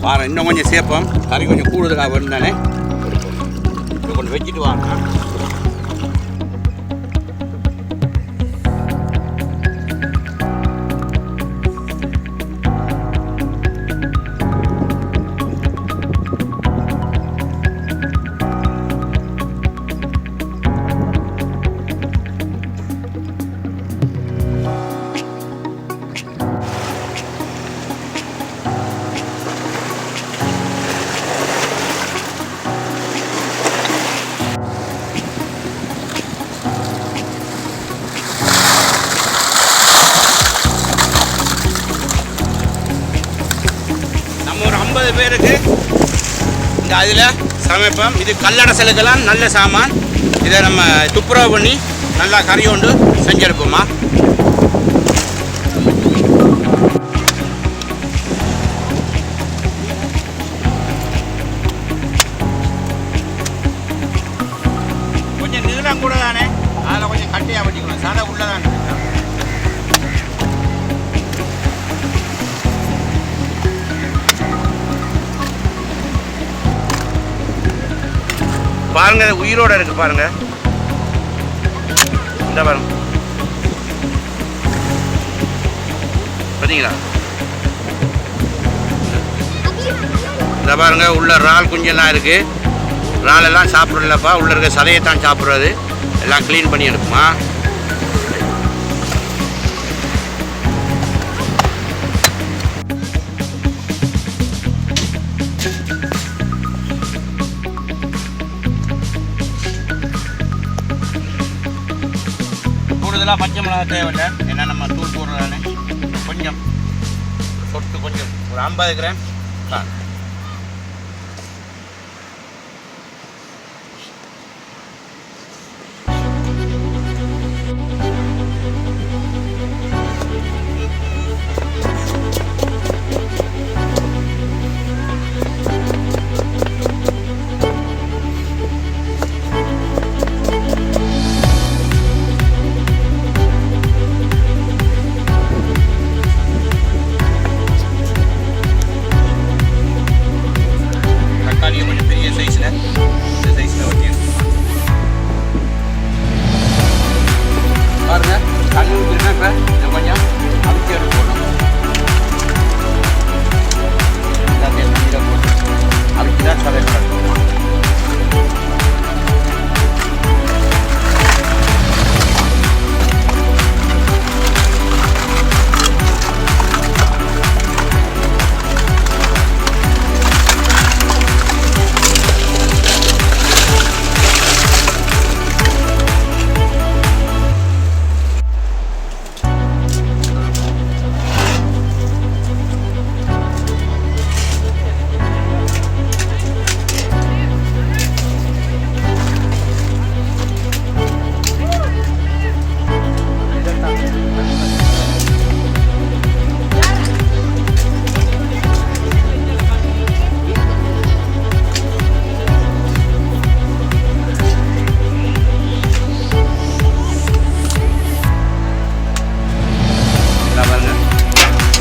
பாரு இன்னும் கொஞ்சம் சேர்ப்போம். கறி கொஞ்சம் கூடுதலாக வேணும் தானே. கொஞ்சம் வச்சுட்டு வாங்க. ஒரு 50 பேருக்கு இந்த அதில் சமைப்போம். இது கல்லடசலுக்கெல்லாம் நல்ல சாமான். இதை நம்ம துப்புரவு பண்ணி நல்லா கறியோண்டு செஞ்செடுப்போம்மா. கொஞ்சம் நீளம் கூட தானே, அதில் கொஞ்சம் கட்டியாக வச்சுக்கணும். சதை உள்ள தானே பாருங்க. உயிரோட இருக்கு பாருங்க. இந்த பாருங்க பார்த்தீங்களா? இந்த பாருங்க உள்ள இறால் குஞ்செல்லாம் இருக்கு. இறால் எல்லாம் சாப்பிடலப்பா, உள்ள இருக்க சதையை தான் சாப்பிட்றது. எல்லாம் க்ளீன் பண்ணி எடுக்குமா. கூடுதலாக பச்சை மிளகா தேவையில்லை, ஏன்னா நம்ம தூள் போடுறதானே. கொஞ்சம் சொட்டு கொஞ்சம் ஒரு 50 கிராம் தான்.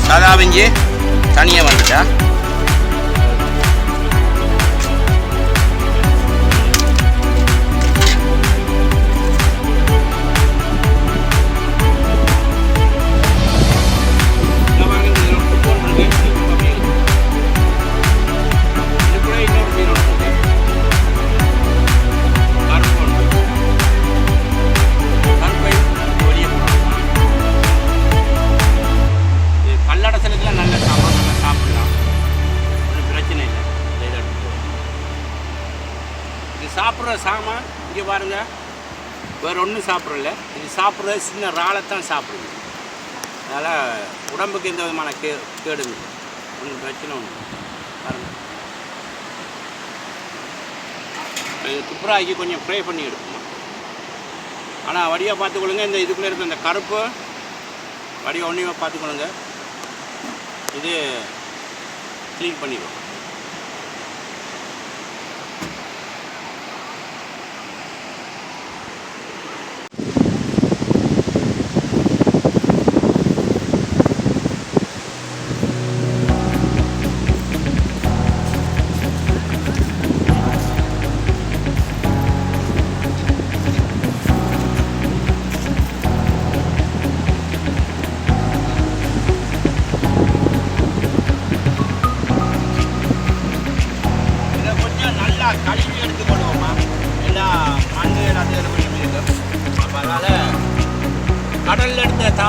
சாதாவிஞ்சி தனியாக வந்துட்டா. சாப்பிட்ற சாமான் இங்கே பாருங்கள், வேறு ஒன்றும் சாப்பிட்றல. இது சாப்பிட்றது சின்ன இறாலைத்தான் சாப்பிடுது. அதனால் உடம்புக்கு எந்த விதமான கேடுங்க, ஒன்றும் பிரச்சனை ஒன்று பாருங்கள். இது துப்புராக்கி கொஞ்சம் ஃப்ரை பண்ணி எடுக்கணும். ஆனால் வடியாக பார்த்துக்கொள்ளுங்க. இந்த இதுக்குள்ளே இருக்க இந்த கருப்பு வடிவ ஒன்றையுமே பார்த்துக்கொள்ளுங்க. இது க்ளீன் பண்ணிடுவோம்.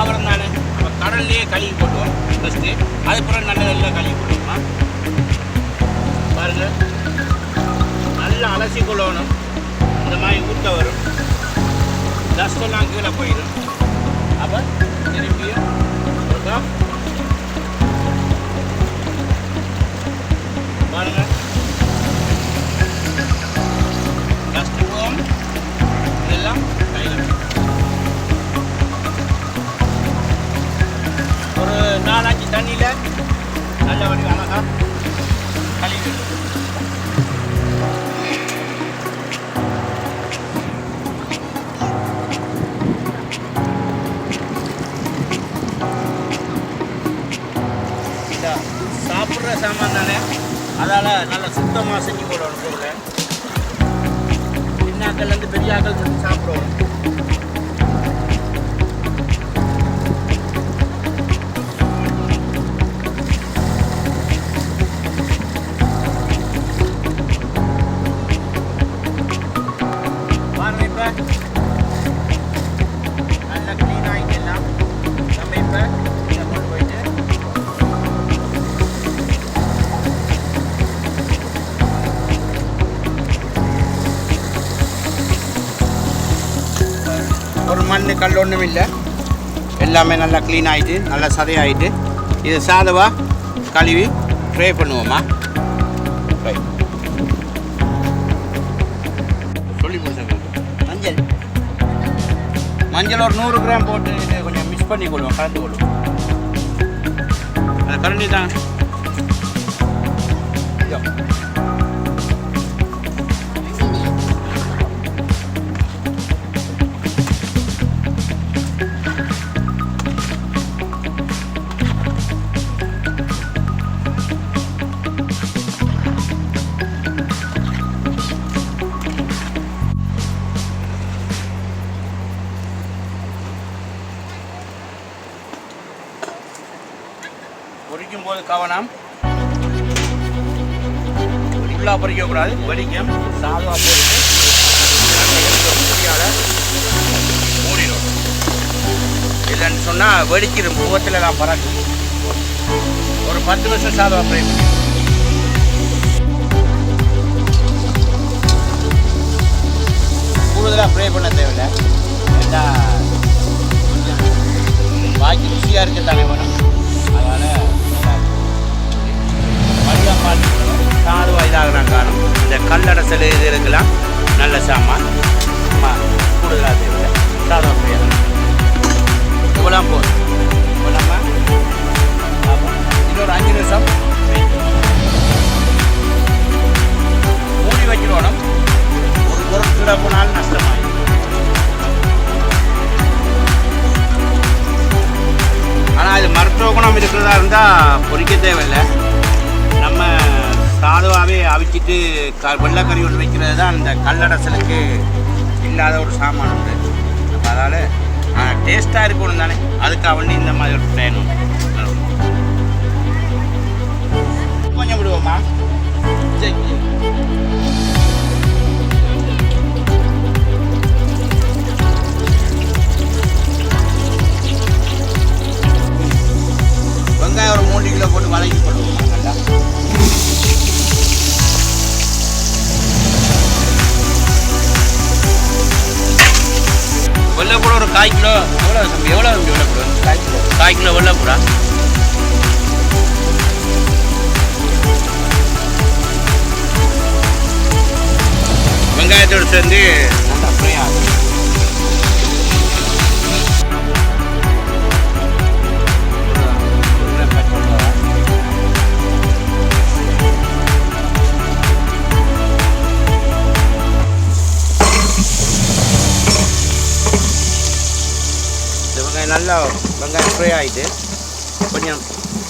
தாவரம் தானே, நம்ம கடல்லையே கழுவி போடுவோம் ஃபஸ்ட்டு. அதுக்கப்புறம் நல்ல நல்லா கழுவி போடுவோமா பாருங்கள். நல்லா அலசி கொள்ளணும். இந்த மாதிரி ஊற்ற வரும், டஸ்டெல்லாம் கீழே போயிடும். அப்போ திரும்பியும் இருக்கா பாருங்கள். டஸ்ட்டு போகும், இதெல்லாம் கையில் ஒரு 4-5 தண்ணியில் நல்ல வடி அழகாக கழுவி. சாப்பிட்ற சாமான் தானே, அதால் நல்லா சுத்தமாக செஞ்சு போடணும் பொருளை. சின்ன ஆக்கள்லேருந்து பெரிய ஆக்கள் செஞ்சு சாப்பிடுவோம். பாருங்க, இப்போ நல்லா க்ளீன் ஆகிக்கலாம். நம்ம இப்போ இதை கொண்டு போயிட்டு ஒரு மண் கல் ஒன்றும் இல்லை, எல்லாமே நல்லா க்ளீன் ஆகிட்டு நல்லா சதையாகிட்டு இது சாதவாக கழுவி ஃப்ரை பண்ணுவோமா. ரைட், சொல்லி முடிச்சது. மஞ்சள் ஒரு 100 கிராம் போட்டு இது கொஞ்சம் மிக்ஸ் பண்ணி கொள்வோம், கலந்து கொள்வோம். அது கரண்டி தான். பொரிக்கும் போது கவனம், ஃபுல்லாக பொரிக்கக்கூடாது. வெடிக்கும் சாதமாக போட்டு பொரியால் மூடிடும். இல்லைன்னு சொன்னால் வெடிக்கிற முகத்தில் தான் பறக்கும். ஒரு 10 நிமிஷம் சாதமாக ஃப்ரை பண்ணி கூடுதலாக ஃப்ரை பண்ண தேவையில்லை. ஏன்னா பாக்கி ருசியாக இருக்க தானே வேணும். அதனால் மதியம் பார்த்து சாதுவாக இதாகிறான் காணும். இந்த கல்லடசல் இது இருக்கலாம், நல்ல சாமான். கூடுதலாக தேவையில்லை, சாதம் ஃப்ரையாக இவ்வளோ போதும். இப்போ நம்ம இன்னொரு 5 நிமிஷம் மூடி வைக்கிறோம். ஒரு பொருட்களை போனாலும் நஷ்டமாயிடும். ஆனால் இது மருத்துவ குணம் இருக்கிறதா இருந்தால் பொரிக்க தேவையில்லை. நம்ம சாதுவாகவே அவிச்சிட்டு வெள்ளைக்கறி ஒன்று வைக்கிறது தான் இந்த கல்லடசலுக்கு இல்லாத ஒரு சாமான் உண்டு. அப்போ அதால் டேஸ்ட்டாக இருக்கணும் தானே, அதுக்காக வேண்டி இந்த மாதிரி ஒரு ட்ரெயினும் கொஞ்சம் விடுவோமா. சரி, வெங்காயம் ஒரு 3 கிலோ போட்டு வதக்கி போடுவோம். நல்லா வெள்ளைப்பூட ஒரு 1/4 கிலோ. எவ்வளோ வெள்ளைப்பூட? 1/4 கிலோ வெள்ளைப்பூடா. வெங்காயத்தோடு சேர்ந்து நல்லா ஃப்ரை ஆகும். நல்லா வெங்காயம் ஃப்ரை ஆகிட்டு கொஞ்சம்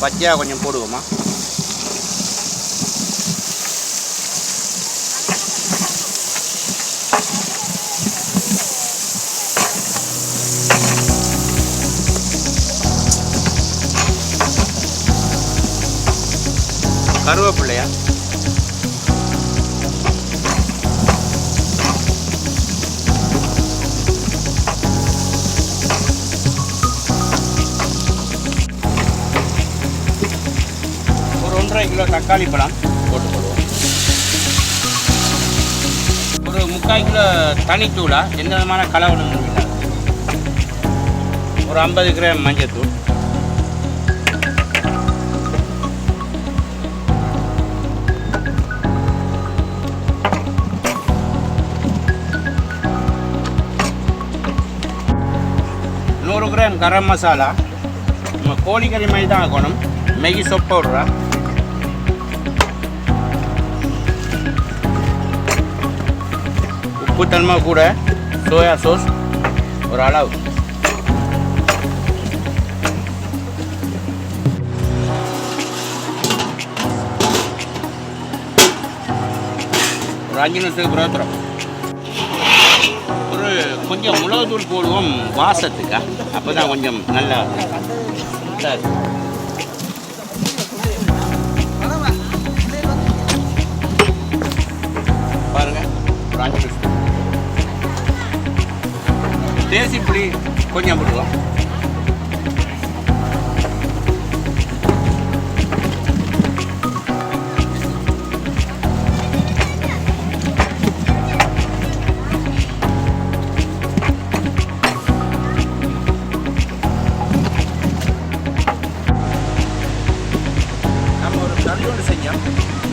பச்சையாக கொஞ்சம் போடுவோமா. கருவேப்பிள்ளையா 1.5 கிலோ தக்காளி பழம் போட்டுக்கொள்வோம். ஒரு 3/4 கிலோ தனித்தூளா எந்த விதமான கலவணும் இல்லை. ஒரு 50 கிராம் மஞ்சள்தூள், கிராம் கரம் மசாலா, நம்ம கோழிக்கறி மாதிரி தான் ஆகணும். மேகி சோப் பவுடரா, உப்பு தன்மை கூட, சோயா சாஸ் ஒரு அளவு, ஒரு 5 நிமிஷத்துக்கு பிறகு கொஞ்சம் மிளகுத்தூள் போடுவோம் வாசத்துக்கு. அப்போ தான் கொஞ்சம் நல்லா சரி. பாருங்க, ஒரு 5 நிமிஷம். தேசி புளி கொஞ்சம் போடுவோம்.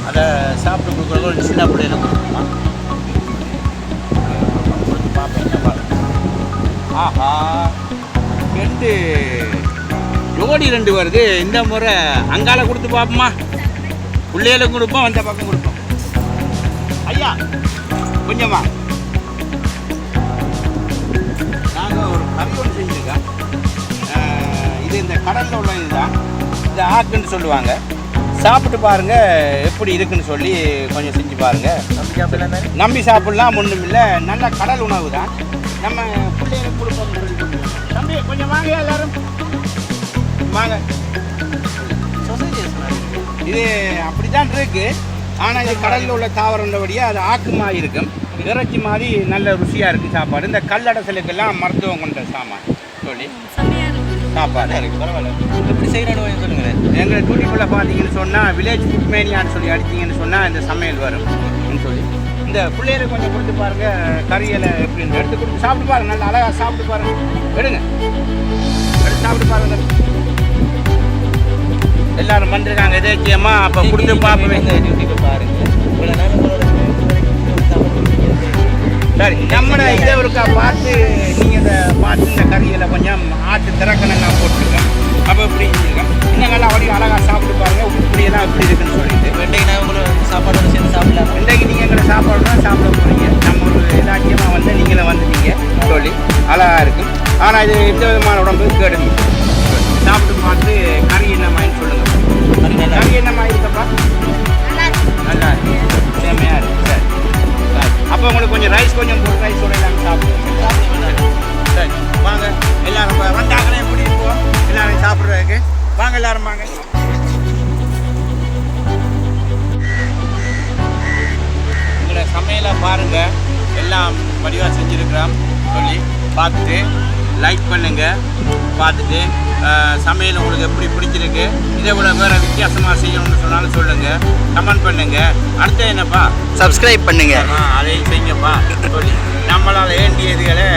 அதை சாப்பிட்டு கொடுக்குறது ஒரு சின்ன பிள்ளையில கொடுக்குமா கொடுத்து பார்ப்பேன். என்ன பாருங்க, ஆஹா 2 ஜோடி 2 வருது. இந்த முறை அங்கால கொடுத்து பார்ப்போமா, பிள்ளைகளும் கொடுப்போம், அந்த பக்கம் கொடுப்போம். ஐயா கொஞ்சமா நாங்கள் ஒரு கறி ஒன்று செஞ்சுருக்கோம். இது இந்த கடலில் உள்ள இதுதான், இந்த ஆக்குன்னு சொல்லுவாங்க. சாப்பிட்டு பாருங்க எப்படி இருக்குன்னு சொல்லி கொஞ்சம் செஞ்சு பாருங்க. நம்பி சாப்பிடலாம், ஒன்றும் இல்லை. நல்ல கடல் உணவு தான். நம்ம பிள்ளைகளுக்கு கொடுப்போம். தம்பி கொஞ்சம் வாங்க, எல்லாரும் வாங்க. இது அப்படி தான் இருக்கு. ஆனால் இது கடலில் உள்ள தாவரண்டபடியாக அது ஆக்கு மாதிரி இருக்கும், இறைச்சி மாதிரி நல்ல ருசியாக இருக்குது சாப்பாடு. இந்த கல்லடசலுக்கெல்லாம் மருத்துவம் கொண்ட சாமான் சொல்லி சாப்பாடு இருக்குது. பரவாயில்ல, எப்படி செய்யணும் சொல்லுங்களேன். எங்கள் டூட்டிக்குள்ளே பார்த்தீங்கன்னு சொன்னால் வில்லேஜ் ஃபுட் மேனியான்னு சொல்லி அடிச்சிங்கன்னு சொன்னால் இந்த சமையல் வரும் சொல்லி இந்த பிள்ளைகளுக்கு கொஞ்சம் கொடுத்து பாருங்கள். கறியலை எப்படின்னு எடுத்து கொடுத்து சாப்பிட்டு பாருங்கள். நல்லா அழகாக சாப்பிட்டு பாருங்கள். எடுங்க, எடுத்து சாப்பிட்டு பாருங்கள். எல்லாரும் பண்ணிருக்காங்க எதேச்சியமாக. அப்போ கொடுத்து பார்ப்போம். டியூட்டிக்கு பாருங்கள். சரி, நம்மளை இதை ஒருக்கா பார்த்து நீங்கள் இதை பார்த்து இந்த கறியில் கொஞ்சம் ஆட்டு திறக்கணெல்லாம் போட்டுருக்கேன். அப்போ இப்படி இருக்கேன். இன்னும் நல்லா வடி அழகாக சாப்பிட்டு பாருங்கள். இப்படியெல்லாம் எப்படி இருக்குன்னு சொல்லிட்டு இன்றைக்கு நான் உங்களை சாப்பாடோடு சேர்ந்து சாப்பிடலாம். இன்றைக்கு நீங்கள் எங்களை சாப்பாடு தான் சாப்பிட போகிறீங்க. நம்ம ஒரு இதாக்கியமாக வந்து நீங்களும் வந்துட்டீங்க சொல்லி அழகாக இருக்கும். ஆனால் இது எந்த விதமான உடம்பு கேடுங்க. சாப்பிட்டு பார்த்து கறி என்னமாயின்னு சொல்லுங்கள். கறி என்னமா இருக்கப்பா? நல்லா இருக்கு, சேமையாக இருக்குது. சரி, அப்போ உங்களுக்கு கொஞ்சம் ரைஸ் கொஞ்சம் போட்டு ரைஸோட எல்லாமே சாப்பிடுவோம். சரி வாங்க, எல்லாரும் வந்தாங்களே எப்படி இருப்போம் எல்லாரும் சாப்பிட்றதுக்கு. வாங்க எல்லாரும் வாங்க. உங்களை சமையலை பாருங்கள், எல்லாம் வடிவாக செஞ்சுருக்கிறோம் சொல்லி பார்த்துட்டு லைக் பண்ணுங்கள். பார்த்துட்டு சமையல் உங்களுக்கு எப்படி பிடிச்சிருக்கு, இதை விட வேறு வித்தியாசமாக செய்யணும்னு சொன்னாலும் சொல்லுங்கள், கமெண்ட் பண்ணுங்கள். அடுத்து என்னப்பா, சப்ஸ்கிரைப் பண்ணுங்கள். அதையும் செய்யுங்கப்பா சொல்லி நம்மளால் வேண்டியதுகளை